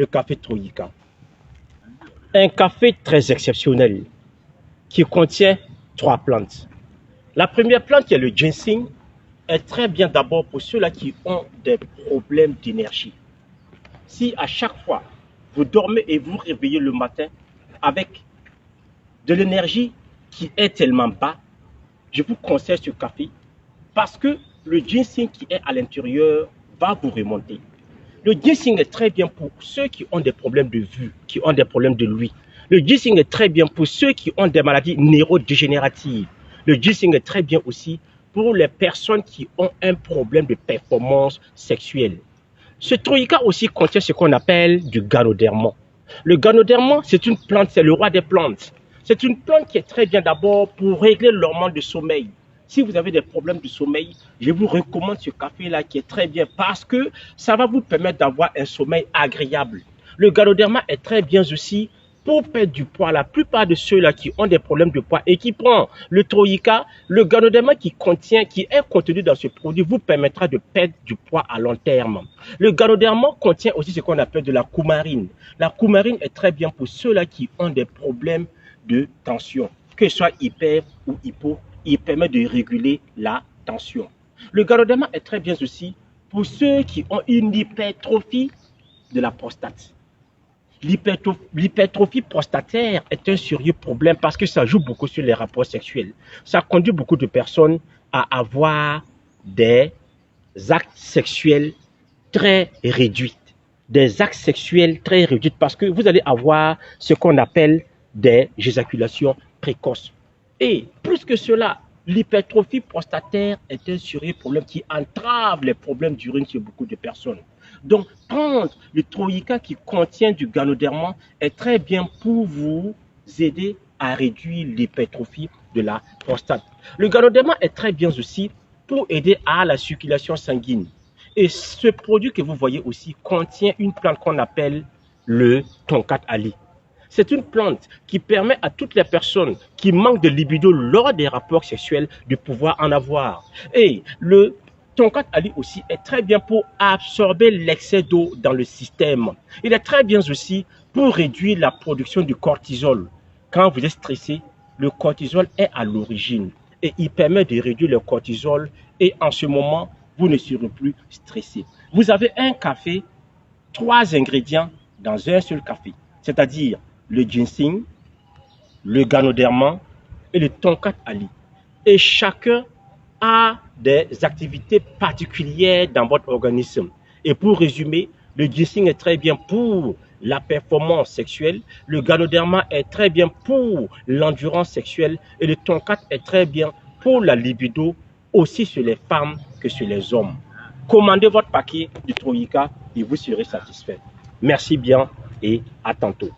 le café Troïka. Un café très exceptionnel qui contient 3 plantes. La première plante, qui est le ginseng, est très bien d'abord pour ceux-là qui ont des problèmes d'énergie. Si à chaque fois, vous dormez et vous réveillez le matin avec de l'énergie qui est tellement bas, je vous conseille ce café parce que le ginseng qui est à l'intérieur va vous remonter. Le ginseng est très bien pour ceux qui ont des problèmes de vue, qui ont des problèmes de l'ouïe. Le ginseng est très bien pour ceux qui ont des maladies neurodégénératives. Le ginseng est très bien aussi pour les personnes qui ont un problème de performance sexuelle. Ce troïka aussi contient ce qu'on appelle du ganoderma. Le ganoderma, c'est une plante, c'est le roi des plantes. C'est une plante qui est très bien d'abord pour régler l'hormone de sommeil. Si vous avez des problèmes de sommeil, je vous recommande ce café-là qui est très bien parce que ça va vous permettre d'avoir un sommeil agréable. Le ganoderma est très bien aussi pour perdre du poids. La plupart de ceux-là qui ont des problèmes de poids et qui prennent le troïka, le ganoderma qui est contenu dans ce produit vous permettra de perdre du poids à long terme. Le ganoderma contient aussi ce qu'on appelle de la coumarine. La coumarine est très bien pour ceux-là qui ont des problèmes de tension, que ce soit hyper ou hypo. Il permet de réguler la tension. Le ganoderma est très bien aussi pour ceux qui ont une hypertrophie de la prostate. L'hypertrophie prostataire est un sérieux problème parce que ça joue beaucoup sur les rapports sexuels. Ça conduit beaucoup de personnes à avoir des actes sexuels très réduits. Des actes sexuels très réduits parce que vous allez avoir ce qu'on appelle des éjaculations précoces. Et plus que cela, l'hypertrophie prostataire est un sérieux problème qui entrave les problèmes d'urine chez beaucoup de personnes. Donc, prendre le troïka qui contient du ganoderma est très bien pour vous aider à réduire l'hypertrophie de la prostate. Le ganoderma est très bien aussi pour aider à la circulation sanguine. Et ce produit que vous voyez aussi contient une plante qu'on appelle le tonkat ali. C'est une plante qui permet à toutes les personnes qui manquent de libido lors des rapports sexuels de pouvoir en avoir. Et le tonkat ali aussi est très bien pour absorber l'excès d'eau dans le système. Il est très bien aussi pour réduire la production du cortisol. Quand vous êtes stressé, le cortisol est à l'origine et il permet de réduire le cortisol et en ce moment, vous ne serez plus stressé. Vous avez un café, 3 ingrédients dans un seul café, c'est-à-dire le ginseng, le ganoderma et le tonkat ali. Et chacun a des activités particulières dans votre organisme. Et pour résumer, le ginseng est très bien pour la performance sexuelle, le ganoderma est très bien pour l'endurance sexuelle et le tonkat est très bien pour la libido, aussi sur les femmes que sur les hommes. Commandez votre paquet de troïka et vous serez satisfait. Merci bien et à tantôt.